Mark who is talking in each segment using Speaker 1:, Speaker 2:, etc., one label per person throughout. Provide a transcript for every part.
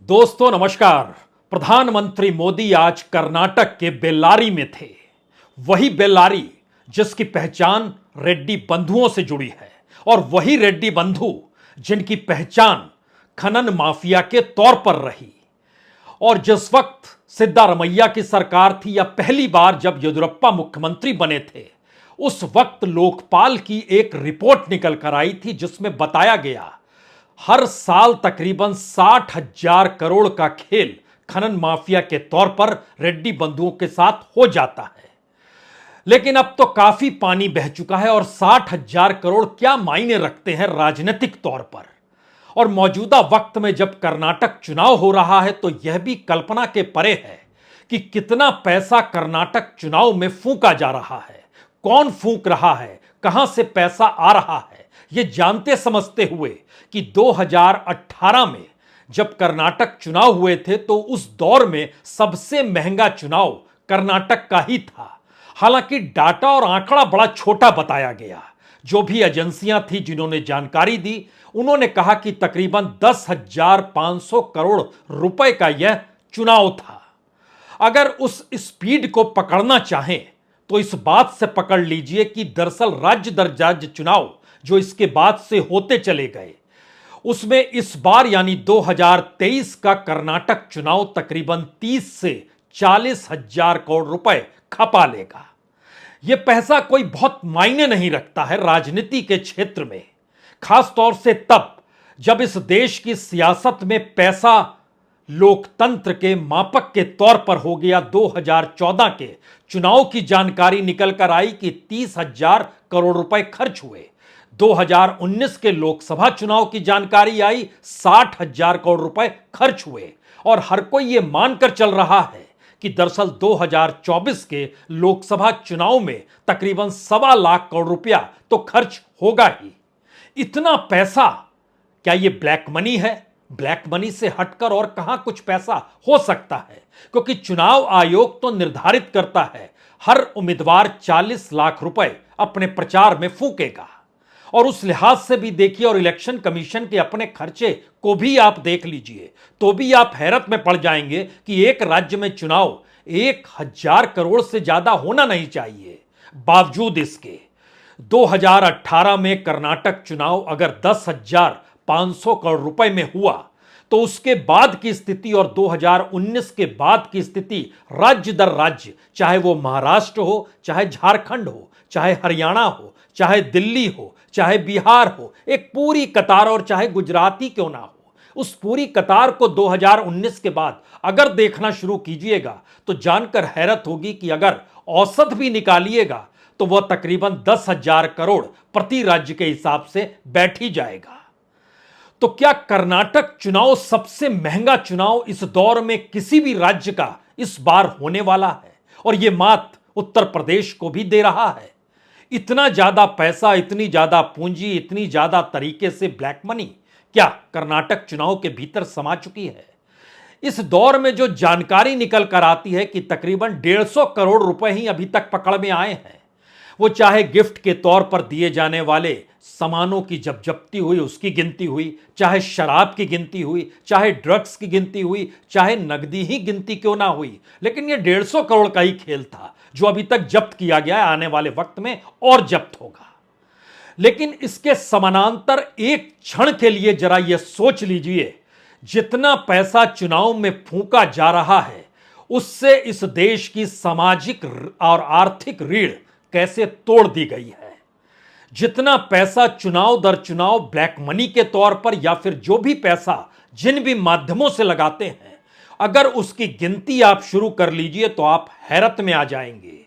Speaker 1: दोस्तों नमस्कार। प्रधानमंत्री मोदी आज कर्नाटक के बेल्लारी में थे। वही बेल्लारी जिसकी पहचान रेड्डी बंधुओं से जुड़ी है और वही रेड्डी बंधु जिनकी पहचान खनन माफिया के तौर पर रही। और जिस वक्त सिद्धारमैया की सरकार थी या पहली बार जब येदियुरप्पा मुख्यमंत्री बने थे, उस वक्त लोकपाल की एक रिपोर्ट निकल कर आई थी जिसमें बताया गया हर साल तकरीबन 60,000 करोड़ का खेल खनन माफिया के तौर पर रेड्डी बंधुओं के साथ हो जाता है। लेकिन अब तो काफी पानी बह चुका है और 60,000 करोड़ क्या मायने रखते हैं राजनीतिक तौर पर। और मौजूदा वक्त में जब कर्नाटक चुनाव हो रहा है तो यह भी कल्पना के परे है कि कितना पैसा कर्नाटक चुनाव में फूंका जा रहा है, कौन फूंक रहा है, कहां से पैसा आ रहा है। यह जानते समझते हुए कि 2018 में जब कर्नाटक चुनाव हुए थे तो उस दौर में सबसे महंगा चुनाव कर्नाटक का ही था। हालांकि डाटा और आंकड़ा बड़ा छोटा बताया गया। जो भी एजेंसियां थी जिन्होंने जानकारी दी, उन्होंने कहा कि तकरीबन 10,500 करोड़ रुपए का यह चुनाव था। अगर उस स्पीड को पकड़ना चाहें तो इस बात से पकड़ लीजिए कि दरअसल राज्य दर राज्य चुनाव जो इसके बाद से होते चले गए, उसमें इस बार यानी 2023 का कर्नाटक चुनाव तकरीबन 30 से 40,000 करोड़ रुपए खपा लेगा। यह पैसा कोई बहुत मायने नहीं रखता है राजनीति के क्षेत्र में, खास तौर से तब जब इस देश की सियासत में पैसा लोकतंत्र के मापक के तौर पर हो गया। 2014 के चुनाव की जानकारी निकल कर आई कि 30,000 करोड़ रुपए खर्च हुए। 2019 के लोकसभा चुनाव की जानकारी आई, 60,000 करोड़ रुपए खर्च हुए। और हर कोई यह मानकर चल रहा है कि दरअसल 2024 के लोकसभा चुनाव में तकरीबन 1.25 करोड़ रुपया तो खर्च होगा ही। इतना पैसा क्या यह ब्लैक मनी है? ब्लैक मनी से हटकर और कहां कुछ पैसा हो सकता है? क्योंकि चुनाव आयोग तो निर्धारित करता है हर उम्मीदवार 40 लाख रुपए अपने प्रचार में फूकेगा। और उस लिहाज से भी देखिए, और इलेक्शन कमीशन के अपने खर्चे को भी आप देख लीजिए तो भी आप हैरत में पड़ जाएंगे कि एक राज्य में चुनाव 1,000 करोड़ से ज्यादा होना नहीं चाहिए। बावजूद इसके 2018 में कर्नाटक चुनाव अगर 10,500 करोड़ रुपए में हुआ तो उसके बाद की स्थिति और 2019 के बाद की स्थिति राज्य दर राज्य, चाहे वो महाराष्ट्र हो, चाहे झारखंड हो, चाहे हरियाणा हो, चाहे दिल्ली हो, चाहे बिहार हो, एक पूरी कतार, और चाहे गुजराती क्यों ना हो, उस पूरी कतार को 2019 के बाद अगर देखना शुरू कीजिएगा तो जानकर हैरत होगी कि अगर औसत भी निकालिएगा तो वह तकरीबन 10,000 करोड़ प्रति राज्य के हिसाब से बैठ ही जाएगा। तो क्या कर्नाटक चुनाव सबसे महंगा चुनाव इस दौर में किसी भी राज्य का इस बार होने वाला है? और यह मात उत्तर प्रदेश को भी दे रहा है। इतना ज्यादा पैसा, इतनी ज्यादा पूंजी, इतनी ज्यादा तरीके से ब्लैक मनी क्या कर्नाटक चुनाव के भीतर समा चुकी है? इस दौर में जो जानकारी निकल कर आती है कि तकरीबन 150 करोड़ रुपए ही अभी तक पकड़ में आए हैं। वो चाहे गिफ्ट के तौर पर दिए जाने वाले सामानों की जब जब्ती हुई उसकी गिनती हुई, चाहे शराब की गिनती हुई, चाहे ड्रग्स की गिनती हुई, चाहे नकदी ही गिनती क्यों ना हुई, लेकिन ये 150 करोड़ का ही खेल था जो अभी तक जब्त किया गया है, आने वाले वक्त में और जब्त होगा। लेकिन इसके समानांतर एक क्षण के लिए जरा यह सोच लीजिए, जितना पैसा चुनाव में फूंका जा रहा है उससे इस देश की सामाजिक और आर्थिक रीढ़ कैसे तोड़ दी गई है। जितना पैसा चुनाव दर चुनाव ब्लैक मनी के तौर पर या फिर जो भी पैसा जिन भी माध्यमों से लगाते हैं, अगर उसकी गिनती आप शुरू कर लीजिए तो आप हैरत में आ जाएंगे।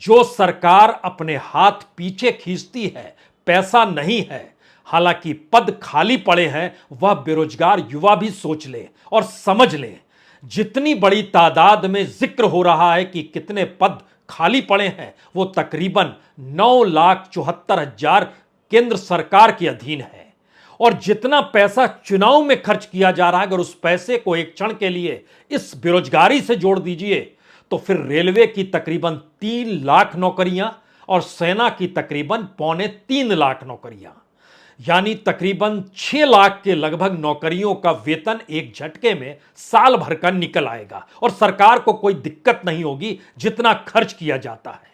Speaker 1: जो सरकार अपने हाथ पीछे खींचती है, पैसा नहीं है, हालांकि पद खाली पड़े हैं, वह बेरोजगार युवा भी सोच ले और समझ ले। जितनी बड़ी तादाद में जिक्र हो रहा है कि कितने पद खाली पड़े हैं, वो तकरीबन 9,74,000 केंद्र सरकार के अधीन है। और जितना पैसा चुनाव में खर्च किया जा रहा है, अगर उस पैसे को एक क्षण के लिए इस बेरोजगारी से जोड़ दीजिए तो फिर रेलवे की तकरीबन 3 लाख नौकरियां और सेना की तकरीबन 2.25 लाख नौकरियां। यानी तकरीबन 6 लाख के लगभग नौकरियों का वेतन एक झटके में साल भर का निकल आएगा और सरकार को कोई दिक्कत नहीं होगी जितना खर्च किया जाता है।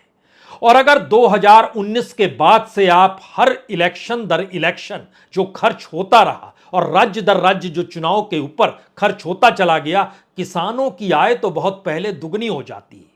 Speaker 1: और अगर 2019 के बाद से आप हर इलेक्शन दर इलेक्शन जो खर्च होता रहा और राज्य दर राज्य जो चुनाव के ऊपर खर्च होता चला गया, किसानों की आय तो बहुत पहले दुगनी हो जाती है।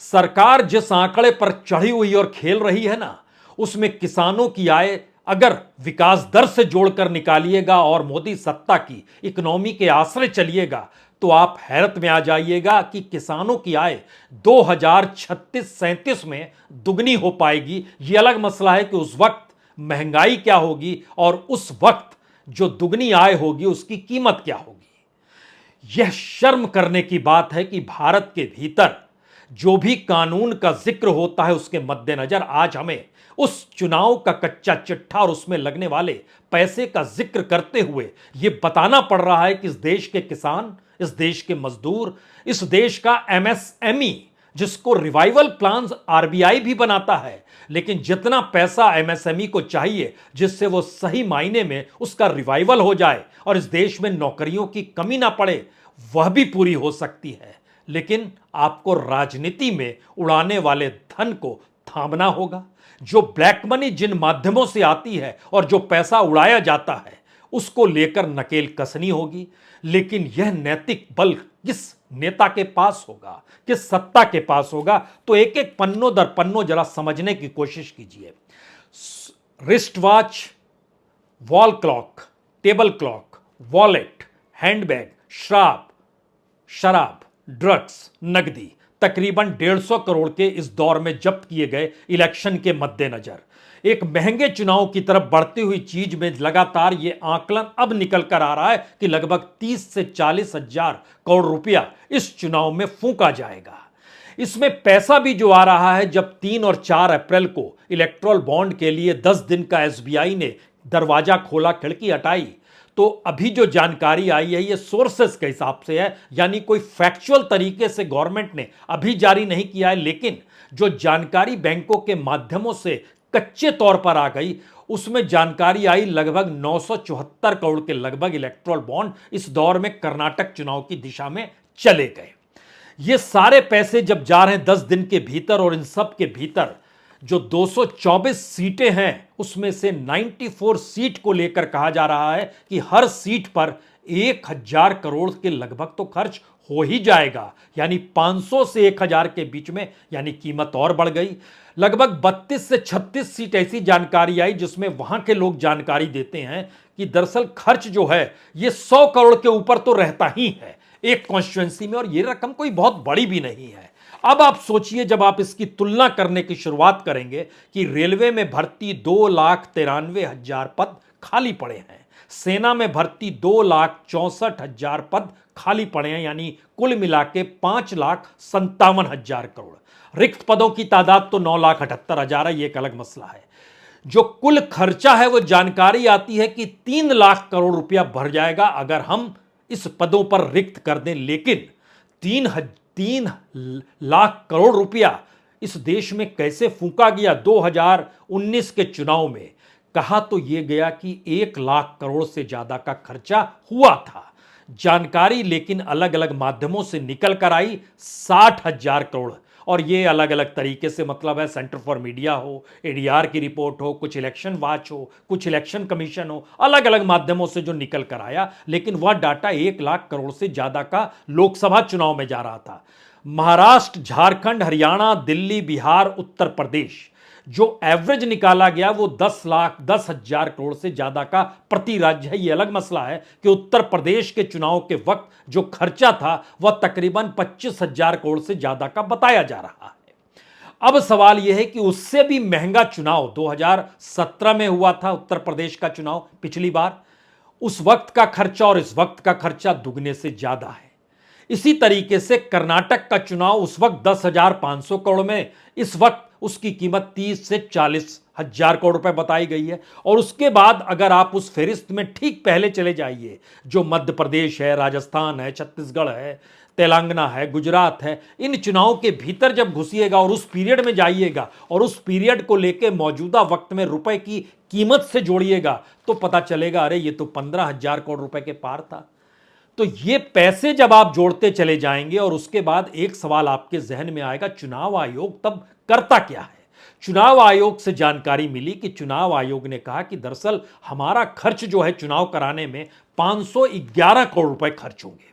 Speaker 1: सरकार जिस आंकड़े पर चढ़ी हुई और खेल रही है ना, उसमें किसानों की आय अगर विकास दर से जोड़कर निकालिएगा और मोदी सत्ता की इकोनॉमी के आश्रय चलिएगा तो आप हैरत में आ जाइएगा कि किसानों की आय 2036-37 में दुगनी हो पाएगी। यह अलग मसला है कि उस वक्त महंगाई क्या होगी और उस वक्त जो दुगनी आय होगी उसकी कीमत क्या होगी। यह शर्म करने की बात है कि भारत के भीतर जो भी कानून का जिक्र होता है उसके मद्देनजर आज हमें उस चुनाव का कच्चा चिट्ठा और उसमें लगने वाले पैसे का जिक्र करते हुए यह बताना पड़ रहा है कि इस देश के किसान, इस देश के मजदूर, इस देश का एमएसएमई जिसको रिवाइवल प्लान्स आरबीआई भी बनाता है, लेकिन जितना पैसा एमएसएमई को चाहिए जिससे वो सही मायने में उसका रिवाइवल हो जाए और इस देश में नौकरियों की कमी ना पड़े, वह भी पूरी हो सकती है। लेकिन आपको राजनीति में उड़ाने वाले धन को थामना होगा। जो ब्लैक मनी जिन माध्यमों से आती है और जो पैसा उड़ाया जाता है उसको लेकर नकेल कसनी होगी। लेकिन यह नैतिक बल किस नेता के पास होगा, किस सत्ता के पास होगा, तो एक एक पन्नों दर पन्नों जरा समझने की कोशिश कीजिए। Wrist watch, wall clock, table clock, wallet, handbag, शराब, ड्रग्स, नकदी तकरीबन 150 करोड़ के इस दौर में जब्त किए गए इलेक्शन के मद्देनजर एक महंगे चुनाव की तरफ बढ़ती हुई चीज में लगातार यह आकलन अब निकल कर आ रहा है कि लगभग 30 से 40 हजार करोड़ रुपया इस चुनाव में फूंका जाएगा। इसमें पैसा भी जो आ रहा है, जब 3 और 4 अप्रैल को इलेक्ट्रल बॉन्ड के लिए 10 दिन का एसबीआई ने दरवाजा खोला, खिड़की हटाई, तो अभी जो जानकारी आई है ये सोर्सेस के हिसाब से है, यानी कोई फैक्चुअल तरीके से गवर्नमेंट ने अभी जारी नहीं किया है, लेकिन जो जानकारी बैंकों के माध्यमों से कच्चे तौर पर आ गई उसमें जानकारी आई लगभग 974 करोड़ के लगभग इलेक्ट्रल बॉन्ड इस दौर में कर्नाटक चुनाव की दिशा में चले गए। ये सारे पैसे जब जा रहे हैं 10 दिन के भीतर और इन सब के भीतर जो 224 सीटें हैं उसमें से 94 सीट को लेकर कहा जा रहा है कि हर सीट पर 1000 करोड़ के लगभग तो खर्च हो ही जाएगा, यानी 500 से 1000 के बीच में, यानी कीमत और बढ़ गई। लगभग 32 से 36 सीट ऐसी जानकारी आई जिसमें वहां के लोग जानकारी देते हैं कि दरअसल खर्च जो है ये 100 करोड़ के ऊपर तो रहता ही है एक कॉन्स्टिट्यूएंसी में, और ये रकम कोई बहुत बड़ी भी नहीं है। अब आप सोचिए, जब आप इसकी तुलना करने की शुरुआत करेंगे कि रेलवे में भर्ती 2,93,000 पद खाली पड़े हैं, सेना में भर्ती 2,64,000 पद खाली पड़े हैं, यानी कुल मिला के 5,57,000 करोड़। रिक्त पदों की तादाद तो 9,78,000 है, ये एक अलग मसला है। जो कुल खर्चा है वो जानकारी आती है कि 3 लाख करोड़ रुपया भर जाएगा अगर हम इस पदों पर रिक्त कर दें। लेकिन 3 लाख करोड़ रुपया इस देश में कैसे फूंका गया 2019 के चुनाव में? कहा तो यह गया कि 1 लाख करोड़ से ज्यादा का खर्चा हुआ था। जानकारी लेकिन अलग अलग माध्यमों से निकल कर आई 60,000 करोड़, और ये अलग अलग तरीके से, मतलब है सेंटर फॉर मीडिया हो, एडीआर की रिपोर्ट हो, कुछ इलेक्शन वॉच हो, कुछ इलेक्शन कमीशन हो, अलग अलग माध्यमों से जो निकल कर आया, लेकिन वह डाटा 1 लाख करोड़ से ज्यादा का लोकसभा चुनाव में जा रहा था। महाराष्ट्र, झारखंड, हरियाणा, दिल्ली, बिहार, उत्तर प्रदेश जो एवरेज निकाला गया वो 10,10,000 करोड़ से ज्यादा का प्रति राज्य है। यह अलग मसला है कि उत्तर प्रदेश के चुनाव के वक्त जो खर्चा था वह तकरीबन 25,000 करोड़ से ज्यादा का बताया जा रहा है। अब सवाल यह है कि उससे भी महंगा चुनाव 2017 में हुआ था उत्तर प्रदेश का चुनाव पिछली बार, उस वक्त का खर्चा और इस वक्त का खर्चा दुगने से ज्यादा है। इसी तरीके से कर्नाटक का चुनाव उस वक्त 10,500 करोड़ में, इस वक्त उसकी कीमत 30 से 40 हजार करोड़ रुपए बताई गई है। और उसके बाद अगर आप उस फहरिस्त में ठीक पहले चले जाइए, जो मध्य प्रदेश है, राजस्थान है, छत्तीसगढ़ है, तेलंगाना है, गुजरात है, इन चुनाव के भीतर जब घुसिएगा और उस पीरियड में जाइएगा और उस पीरियड को लेके मौजूदा वक्त में रुपए की कीमत से जोड़िएगा, तो पता चलेगा अरे ये तो 15,000 करोड़ रुपए के पार था। तो ये पैसे जब आप जोड़ते चले जाएंगे और उसके बाद एक सवाल आपके जहन में आएगा, चुनाव आयोग तब करता क्या है। चुनाव आयोग से जानकारी मिली कि चुनाव आयोग ने कहा कि दरअसल हमारा खर्च जो है चुनाव कराने में 511 करोड़ रुपए खर्च होंगे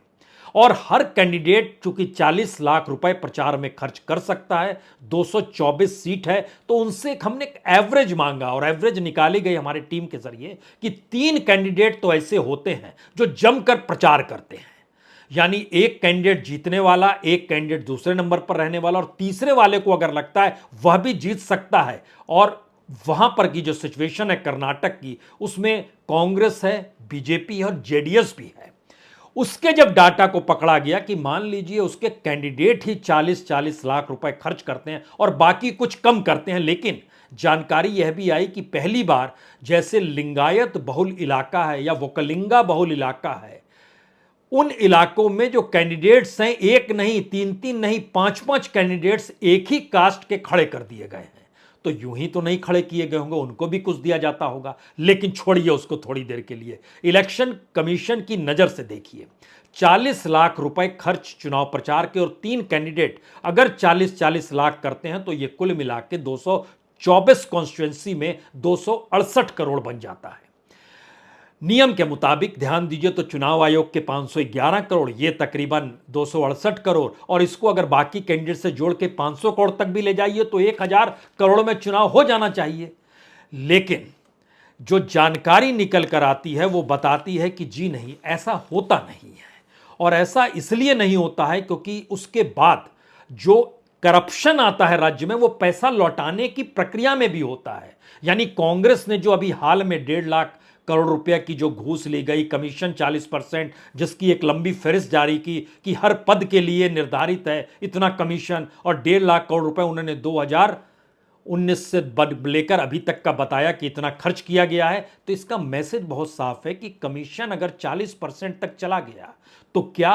Speaker 1: और हर कैंडिडेट चूंकि 40 लाख रुपए प्रचार में खर्च कर सकता है, 224 सीट है, तो उनसे हमने एक एवरेज मांगा और एवरेज निकाली गई हमारी टीम के जरिए कि 3 कैंडिडेट तो ऐसे होते हैं जो जमकर प्रचार करते हैं, यानी एक कैंडिडेट जीतने वाला, एक कैंडिडेट दूसरे नंबर पर रहने वाला और तीसरे वाले को अगर लगता है वह भी जीत सकता है। और वहां पर की जो सिचुएशन है कर्नाटक की, उसमें कांग्रेस है, बीजेपी है और जेडीएस भी है। उसके जब डाटा को पकड़ा गया कि मान लीजिए उसके कैंडिडेट ही 40-40 लाख रुपए खर्च करते हैं और बाकी कुछ कम करते हैं, लेकिन जानकारी यह भी आई कि पहली बार जैसे लिंगायत बहुल इलाका है या वोकलिंगा बहुल इलाका है, उन इलाकों में जो कैंडिडेट्स हैं, एक नहीं, तीन तीन नहीं, पांच पांच कैंडिडेट्स एक ही कास्ट के खड़े कर दिए गए हैं। तो यूं ही तो नहीं खड़े किए गए होंगे, उनको भी कुछ दिया जाता होगा, लेकिन छोड़िए उसको थोड़ी देर के लिए। इलेक्शन कमीशन की नजर से देखिए, 40 लाख रुपए खर्च चुनाव प्रचार के और 3 कैंडिडेट अगर 40-40 लाख करते हैं तो ये कुल मिला के 224 कॉन्स्टिट्यूएंसी में 268 करोड़ बन जाता है। नियम के मुताबिक ध्यान दीजिए तो चुनाव आयोग के 511 करोड़, ये तकरीबन 268 करोड़, और इसको अगर बाकी कैंडिडेट से जोड़ के 500 करोड़ तक भी ले जाइए तो 1000 करोड़ में चुनाव हो जाना चाहिए। लेकिन जो जानकारी निकल कर आती है वो बताती है कि जी नहीं, ऐसा होता नहीं है। और ऐसा इसलिए नहीं होता है क्योंकि उसके बाद जो करप्शन आता है राज्य में, वो पैसा लौटाने की प्रक्रिया में भी होता है। यानी कांग्रेस ने जो अभी हाल में 1.5 लाख करोड़ रुपए की जो घूस ली गई, कमीशन 40%, जिसकी एक लंबी फहरिस्त जारी की कि हर पद के लिए निर्धारित है इतना कमीशन, और 1.5 लाख करोड़ रुपए उन्होंने 2019 से लेकर अभी तक का बताया कि इतना खर्च किया गया है। तो इसका मैसेज बहुत साफ है कि कमीशन अगर 40% तक चला गया तो क्या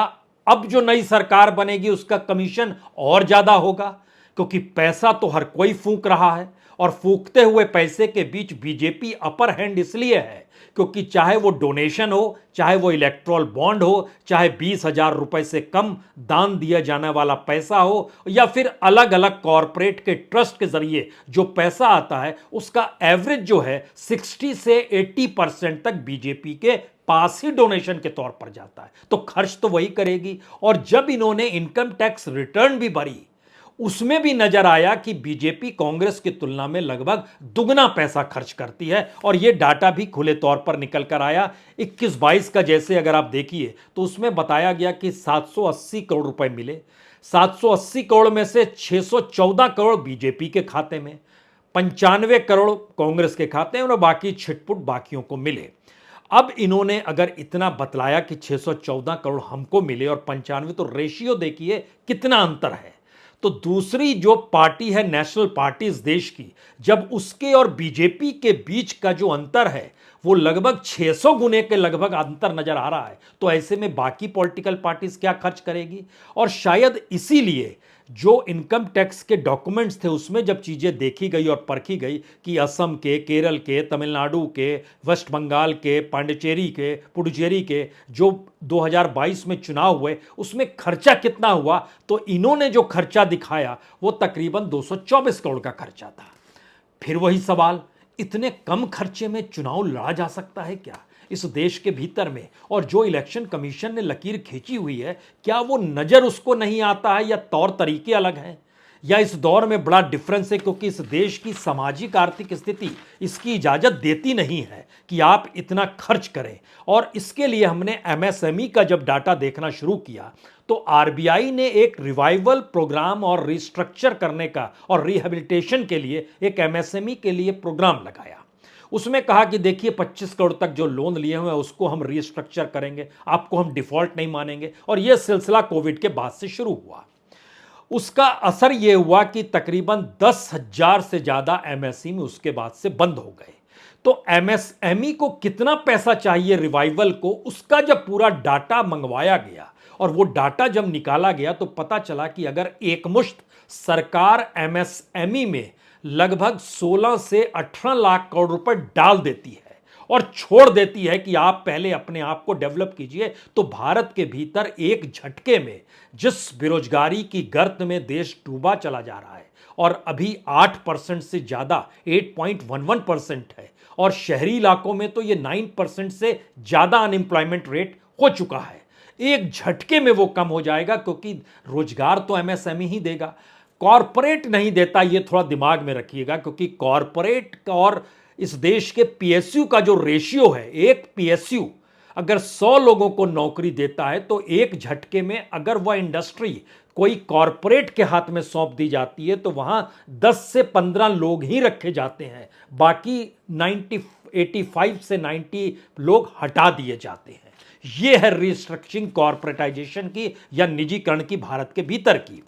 Speaker 1: अब जो नई सरकार बनेगी उसका कमीशन और ज्यादा होगा? क्योंकि पैसा तो हर कोई फूंक रहा है और फूंकते हुए पैसे के बीच बीजेपी अपर हैंड इसलिए है क्योंकि चाहे वो डोनेशन हो, चाहे वो इलेक्ट्रल बॉन्ड हो, चाहे 20,000 रुपए से कम दान दिया जाने वाला पैसा हो, या फिर अलग अलग कॉरपोरेट के ट्रस्ट के जरिए जो पैसा आता है, उसका एवरेज जो है 60 से 80% तक बीजेपी के पास ही डोनेशन के तौर पर जाता है। तो खर्च तो वही करेगी। और जब इन्होंने इनकम टैक्स रिटर्न भी भरी, उसमें भी नजर आया कि बीजेपी कांग्रेस की तुलना में लगभग दुगना पैसा खर्च करती है। और यह डाटा भी खुले तौर पर निकल कर आया 21-22 का। जैसे अगर आप देखिए तो उसमें बताया गया कि 780 करोड़ रुपए मिले। 780 करोड़ में से 614 करोड़ बीजेपी के खाते में, 95 करोड़ कांग्रेस के खाते में और बाकी छिटपुट बाकियों को मिले। अब इन्होंने अगर इतना बतलाया कि 614 करोड़ हमको मिले और 95, तो रेशियो देखिए कितना अंतर है। तो दूसरी जो पार्टी है नेशनल पार्टी इस देश की, जब उसके और बीजेपी के बीच का जो अंतर है वो लगभग 600 गुने के लगभग अंतर नजर आ रहा है, तो ऐसे में बाकी पॉलिटिकल पार्टीज क्या खर्च करेगी? और शायद इसीलिए जो इनकम टैक्स के डॉक्यूमेंट्स थे उसमें जब चीजें देखी गई और परखी गई कि असम के, केरल के, तमिलनाडु के, वेस्ट बंगाल के, पांडिचेरी के, पुडुचेरी के जो 2022 में चुनाव हुए उसमें खर्चा कितना हुआ, तो इन्होंने जो खर्चा दिखाया वो तकरीबन 224 करोड़ का खर्चा था। फिर वही सवाल, इतने कम खर्चे में चुनाव लड़ा जा सकता है क्या इस देश के भीतर में? और जो इलेक्शन कमीशन ने लकीर खींची हुई है, क्या वो नजर उसको नहीं आता है या तौर तरीके अलग हैं? या इस दौर में बड़ा डिफरेंस है क्योंकि इस देश की सामाजिक आर्थिक स्थिति इसकी इजाजत देती नहीं है कि आप इतना खर्च करें। और इसके लिए हमने एमएसएमई का जब डाटा देखना शुरू किया तो आरबीआई ने एक रिवाइवल प्रोग्राम और रिस्ट्रक्चर करने का और रिहेबिलिटेशन के लिए एक एमएसएमई के लिए प्रोग्राम लगाया। उसमें कहा कि देखिए 25 करोड़ तक जो लोन लिए हुए हैं उसको हम रिस्ट्रक्चर करेंगे, आपको हम डिफॉल्ट नहीं मानेंगे। और यह सिलसिला कोविड के बाद से शुरू हुआ। उसका असर यह हुआ कि तकरीबन 10,000 से ज्यादा एमएसएमई उसके बाद से बंद हो गए। तो एमएसएमई को कितना पैसा चाहिए रिवाइवल को, उसका जब पूरा डाटा मंगवाया गया और वो डाटा जब निकाला गया तो पता चला कि अगर एकमुश्त सरकार एमएसएमई में लगभग 16 से 18 लाख करोड़ रुपए डाल देती है और छोड़ देती है कि आप पहले अपने आप को डेवलप कीजिए, तो भारत के भीतर एक झटके में जिस बेरोजगारी की गर्त में देश डूबा चला जा रहा है और अभी 8% से ज्यादा 8.11% है और शहरी इलाकों में तो ये 9% से ज्यादा अनएम्प्लॉयमेंट रेट हो चुका है, एक झटके में वो कम हो जाएगा क्योंकि रोजगार तो एमएसएमई ही देगा, कॉरपोरेट नहीं देता। ये थोड़ा दिमाग में रखिएगा क्योंकि कॉरपोरेट और इस देश के पीएसयू का जो रेशियो है, एक पीएसयू अगर 100 लोगों को नौकरी देता है तो एक झटके में अगर वह इंडस्ट्री कोई कॉरपोरेट के हाथ में सौंप दी जाती है तो वहां 10 से 15 लोग ही रखे जाते हैं, बाकी 85 से 90 लोग हटा दिए जाते हैं। यह है रिस्ट्रक्चरिंग कॉर्पोरेटाइजेशन की या निजीकरण की भारत के भीतर की।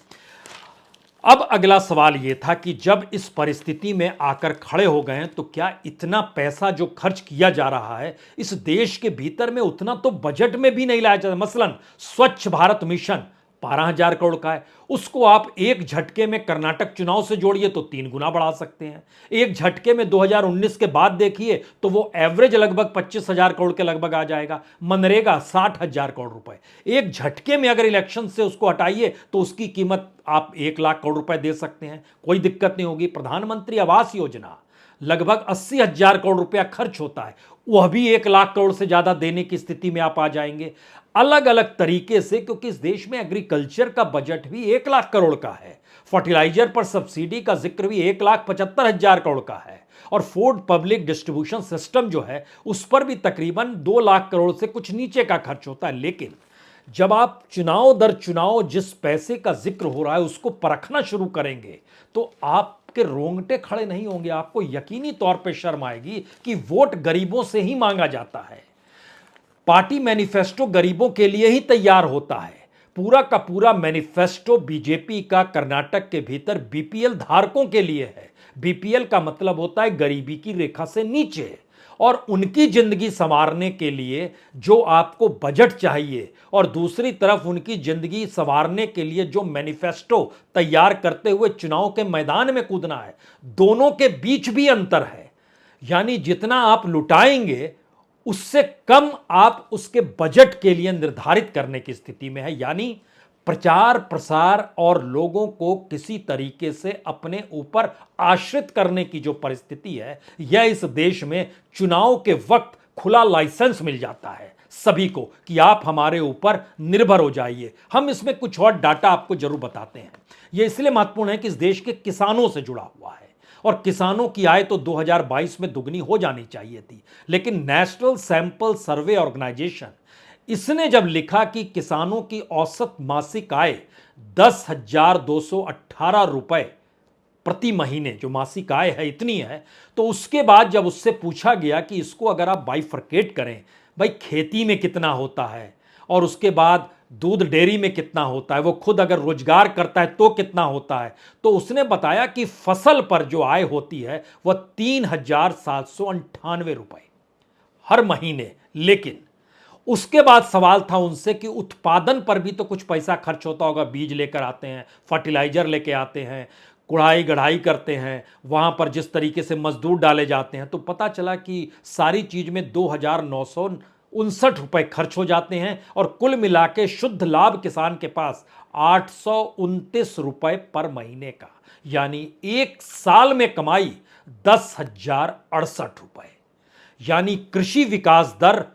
Speaker 1: अब अगला सवाल यह था कि जब इस परिस्थिति में आकर खड़े हो गए हैं तो क्या इतना पैसा जो खर्च किया जा रहा है इस देश के भीतर में उतना तो बजट में भी नहीं लाया जाता। मसलन स्वच्छ भारत मिशन 12,000 करोड़ का है, उसको आप एक झटके में कर्नाटक चुनाव से जोड़िए तो 3 गुना बढ़ा सकते हैं। एक झटके में 2019 के बाद देखिए तो वो एवरेज लगभग 25,000 करोड़ के लगभग आ जाएगा। मनरेगा 60,000 करोड़ रुपए, एक झटके में अगर इलेक्शन से उसको हटाइए तो उसकी कीमत आप 1 लाख करोड़ रुपए दे सकते हैं, कोई दिक्कत नहीं होगी। प्रधानमंत्री आवास योजना लगभग 80,000 करोड़ रुपया खर्च होता है, वह भी 1 लाख करोड़ से ज्यादा देने की स्थिति में आप आ जाएंगे। अलग अलग तरीके से, क्योंकि इस देश में एग्रीकल्चर का बजट भी 1 लाख करोड़ का है, फर्टिलाइजर पर सब्सिडी का जिक्र भी 1,75,000 करोड़ का है और फूड पब्लिक डिस्ट्रीब्यूशन सिस्टम जो है उस पर भी तकरीबन 2 लाख करोड़ से कुछ नीचे का खर्च होता है। लेकिन जब आप चुनाव दर चुनाव जिस पैसे का जिक्र हो रहा है उसको परखना शुरू करेंगे तो आपके रोंगटे खड़े नहीं होंगे, आपको यकीनी तौर पे शर्म आएगी कि वोट गरीबों से ही मांगा जाता है। पार्टी मैनिफेस्टो गरीबों के लिए ही तैयार होता है, पूरा का पूरा मैनिफेस्टो बीजेपी का कर्नाटक के भीतर बीपीएल धारकों के लिए है। बीपीएल का मतलब होता है गरीबी की रेखा से नीचे, और उनकी जिंदगी संवारने के लिए जो आपको बजट चाहिए और दूसरी तरफ उनकी जिंदगी संवारने के लिए जो मैनिफेस्टो तैयार करते हुए चुनाव के मैदान में कूदना है, दोनों के बीच भी अंतर है। यानी जितना आप लुटाएंगे उससे कम आप उसके बजट के लिए निर्धारित करने की स्थिति में है। यानी प्रचार प्रसार और लोगों को किसी तरीके से अपने ऊपर आश्रित करने की जो परिस्थिति है, यह इस देश में चुनाव के वक्त खुला लाइसेंस मिल जाता है सभी को कि आप हमारे ऊपर निर्भर हो जाइए। हम इसमें कुछ और डाटा आपको जरूर बताते हैं। यह इसलिए महत्वपूर्ण है कि इस देश के किसानों से जुड़ा हुआ है और किसानों की आय तो 2022 में दुगनी हो जानी चाहिए थी, लेकिन नेशनल सैंपल सर्वे ऑर्गेनाइजेशन इसने जब लिखा कि किसानों की औसत मासिक आय 10,218 रुपए प्रति महीने जो मासिक आय है इतनी है, तो उसके बाद जब उससे पूछा गया कि इसको अगर आप बाइफरकेट करें, भाई खेती में कितना होता है और उसके बाद दूध डेयरी में कितना होता है, वो खुद अगर रोजगार करता है तो कितना होता है, तो उसने बताया कि फसल पर जो आय होती है वह 3,798 रुपए हर महीने। लेकिन उसके बाद सवाल था उनसे कि उत्पादन पर भी तो कुछ पैसा खर्च होता होगा, बीज लेकर आते हैं, फर्टिलाइजर लेके आते हैं, कुढ़ाई गढ़ाई करते हैं, वहां पर जिस तरीके से मजदूर डाले जाते हैं, तो पता चला कि सारी चीज में 2,959 रुपए खर्च हो जाते हैं और कुल मिला के शुद्ध लाभ किसान के पास 829 रुपए पर महीने का, यानी एक साल में कमाई 10,068 रुपए। यानी कृषि विकास दर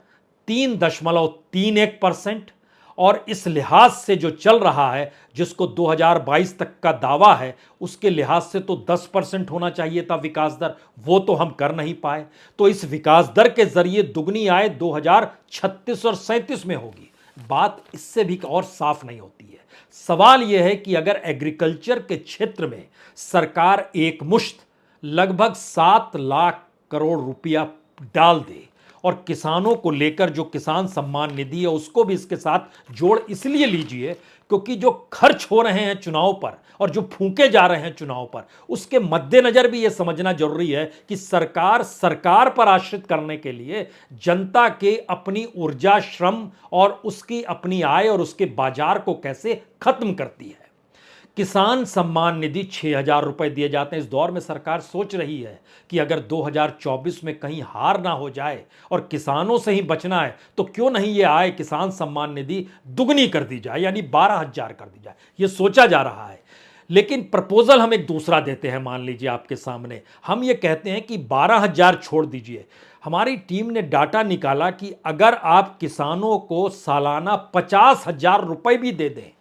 Speaker 1: 3.31%, और इस लिहाज से जो चल रहा है जिसको 2022 तक का दावा है उसके लिहाज से तो 10% होना चाहिए था विकास दर, वो तो हम कर नहीं पाए। तो इस विकास दर के जरिए दुगनी आय 2036 और 37 में होगी। बात इससे भी और साफ नहीं होती है। सवाल यह है कि अगर एग्रीकल्चर के क्षेत्र में सरकार एक मुश्त लगभग 7 लाख करोड़ रुपया डाल दे और किसानों को लेकर जो किसान सम्मान निधि है उसको भी इसके साथ जोड़ इसलिए लीजिए क्योंकि जो खर्च हो रहे हैं चुनाव पर और जो फूंके जा रहे हैं चुनाव पर, उसके मद्देनजर भी यह समझना जरूरी है कि सरकार पर आश्रित करने के लिए जनता के अपनी ऊर्जा, श्रम और उसकी अपनी आय और उसके बाजार को कैसे खत्म करती है। किसान सम्मान निधि 6,000 रुपए दिए जाते हैं। इस दौर में सरकार सोच रही है कि अगर 2024 में कहीं हार ना हो जाए और किसानों से ही बचना है तो क्यों नहीं ये आय किसान सम्मान निधि दुगनी कर दी जाए, यानी 12,000 कर दी जाए। ये सोचा जा रहा है, लेकिन प्रपोजल हम एक दूसरा देते हैं। मान लीजिए आपके सामने हम ये कहते हैं कि 12,000 छोड़ दीजिए। हमारी टीम ने डाटा निकाला कि अगर आप किसानों को सालाना 50,000 रुपए भी दे दें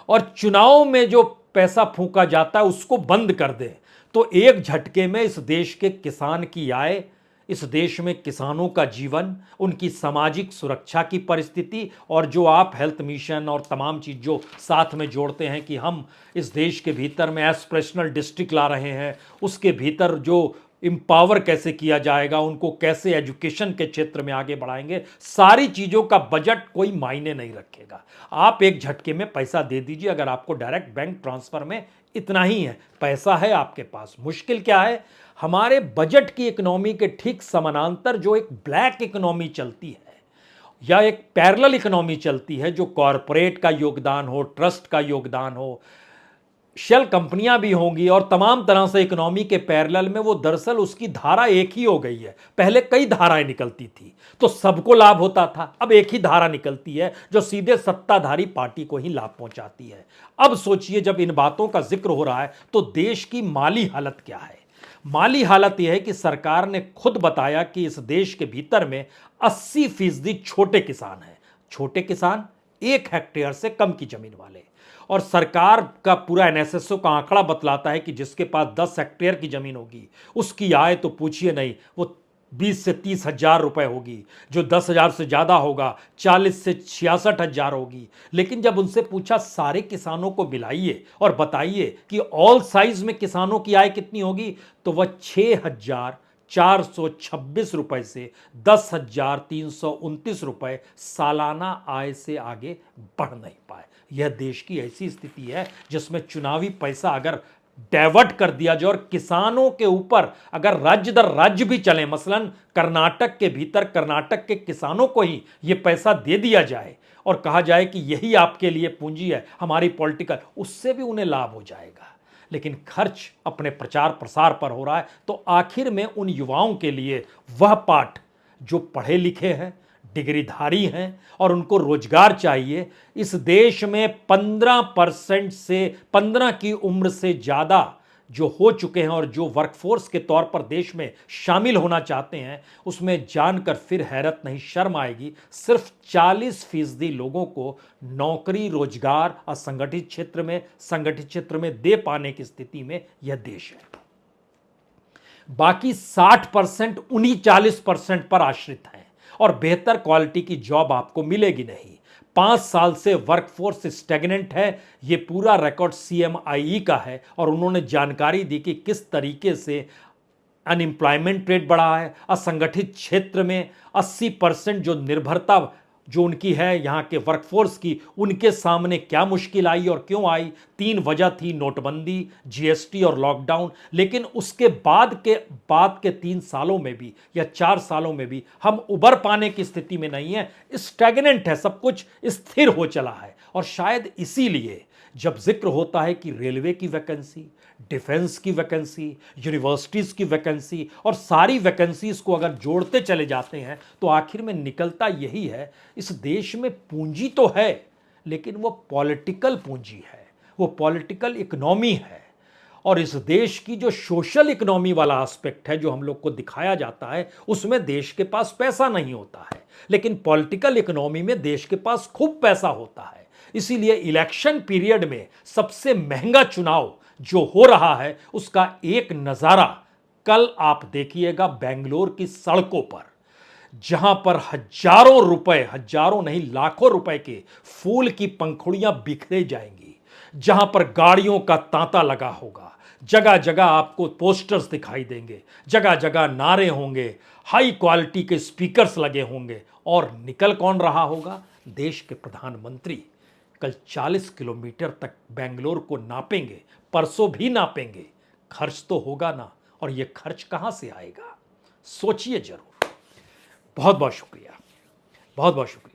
Speaker 1: और चुनाव में जो पैसा फूंका जाता है उसको बंद कर दें, तो एक झटके में इस देश के किसान की आय, इस देश में किसानों का जीवन, उनकी सामाजिक सुरक्षा की परिस्थिति और जो आप हेल्थ मिशन और तमाम चीज जो साथ में जोड़ते हैं कि हम इस देश के भीतर में एस्पिरेशनल डिस्ट्रिक्ट ला रहे हैं, उसके भीतर जो इम्पावर कैसे किया जाएगा, उनको कैसे एजुकेशन के क्षेत्र में आगे बढ़ाएंगे, सारी चीज़ों का बजट कोई मायने नहीं रखेगा। आप एक झटके में पैसा दे दीजिए। अगर आपको डायरेक्ट बैंक ट्रांसफर में इतना ही है, पैसा है आपके पास, मुश्किल क्या है, हमारे बजट की इकोनॉमी के ठीक समानांतर जो एक ब्लैक इकोनॉमी चलती है या एक पैरेलल इकोनॉमी चलती है, जो कॉरपोरेट का योगदान हो, ट्रस्ट का योगदान हो, शेल कंपनियां भी होंगी और तमाम तरह से इकोनॉमी के पैरेलल में, वो दरअसल उसकी धारा एक ही हो गई है। पहले कई धाराएं निकलती थी तो सबको लाभ होता था, अब एक ही धारा निकलती है जो सीधे सत्ताधारी पार्टी को ही लाभ पहुंचाती है। अब सोचिए, जब इन बातों का जिक्र हो रहा है तो देश की माली हालत क्या है। माली हालत यह है कि सरकार ने खुद बताया कि इस देश के भीतर में 80% छोटे किसान हैं। छोटे किसान 1 हेक्टेयर से कम की जमीन वाले, और सरकार का पूरा एनएसएसओ का आंकड़ा बतलाता है कि जिसके पास 10 हेक्टेयर की जमीन होगी उसकी आय तो पूछिए नहीं, वो 20 से 30 हजार रुपए होगी। जो 10,000 से ज्यादा होगा 40 से 66,000 होगी। लेकिन जब उनसे पूछा सारे किसानों को मिलाइए और बताइए कि ऑल साइज में किसानों की आय कितनी होगी, तो वह 6,426 रुपए से 10,329 रुपए सालाना आय से आगे बढ़ नहीं पाए। यह देश की ऐसी स्थिति है जिसमें चुनावी पैसा अगर डाइवर्ट कर दिया जाए और किसानों के ऊपर अगर राज्य दर राज्य भी चले, मसलन कर्नाटक के भीतर कर्नाटक के किसानों को ही यह पैसा दे दिया जाए और कहा जाए कि यही आपके लिए पूंजी है हमारी पॉलिटिकल, उससे भी उन्हें लाभ हो जाएगा। लेकिन खर्च अपने प्रचार प्रसार पर हो रहा है, तो आखिर में उन युवाओं के लिए वह पाठ जो पढ़े लिखे हैं, डिग्रीधारी हैं और उनको रोजगार चाहिए, इस देश में 15% से 15 की उम्र से ज्यादा जो हो चुके हैं और जो वर्कफोर्स के तौर पर देश में शामिल होना चाहते हैं, उसमें जानकर फिर हैरत नहीं शर्म आएगी, सिर्फ 40% लोगों को नौकरी रोजगार असंगठित क्षेत्र में, संगठित क्षेत्र में दे पाने की स्थिति में यह देश है। बाकी 60% उन्हीं 40% पर आश्रित हैं और बेहतर क्वालिटी की जॉब आपको मिलेगी नहीं। 5 साल से वर्कफोर्स स्टेगनेंट है, ये पूरा रिकॉर्ड CMIE का है और उन्होंने जानकारी दी कि किस तरीके से अनएम्प्लॉयमेंट रेट बढ़ा है। असंगठित क्षेत्र में 80% जो निर्भरता जो उनकी है यहाँ के वर्कफोर्स की, उनके सामने क्या मुश्किल आई और क्यों आई। 3 वजह थी, नोटबंदी, GST और लॉकडाउन। लेकिन उसके बाद के 3 सालों में भी या 4 सालों में भी हम उबर पाने की स्थिति में नहीं है, स्टैग्नेंट है, सब कुछ स्थिर हो चला है। और शायद इसीलिए जब जिक्र होता है कि रेलवे की वैकेंसी, डिफेंस की वैकेंसी, यूनिवर्सिटीज की वैकेंसी और सारी वैकेंसीज को अगर जोड़ते चले जाते हैं तो आखिर में निकलता यही है, इस देश में पूंजी तो है लेकिन वो पॉलिटिकल पूंजी है, वो पॉलिटिकल इकोनॉमी है। और इस देश की जो सोशल इकोनॉमी वाला एस्पेक्ट है जो हम लोग को दिखाया जाता है, उसमें देश के पास पैसा नहीं होता है, लेकिन पॉलिटिकल इकोनॉमी में देश के पास खूब पैसा होता है। इसीलिए इलेक्शन पीरियड में सबसे महंगा चुनाव जो हो रहा है उसका एक नजारा कल आप देखिएगा बेंगलोर की सड़कों पर, जहां पर हजारों रुपए, हजारों नहीं लाखों रुपए के फूल की पंखुड़ियां बिखरे जाएंगी, जहां पर गाड़ियों का तांता लगा होगा, जगह जगह आपको पोस्टर्स दिखाई देंगे, जगह जगह नारे होंगे, हाई क्वालिटी के स्पीकर्स लगे होंगे, और निकल कौन रहा होगा? देश के प्रधानमंत्री। कल 40 किलोमीटर तक बेंगलोर को नापेंगे, परसों भी नापेंगे। खर्च तो होगा ना, और यह खर्च कहां से आएगा? सोचिए जरूर। बहुत बहुत शुक्रिया, बहुत बहुत शुक्रिया।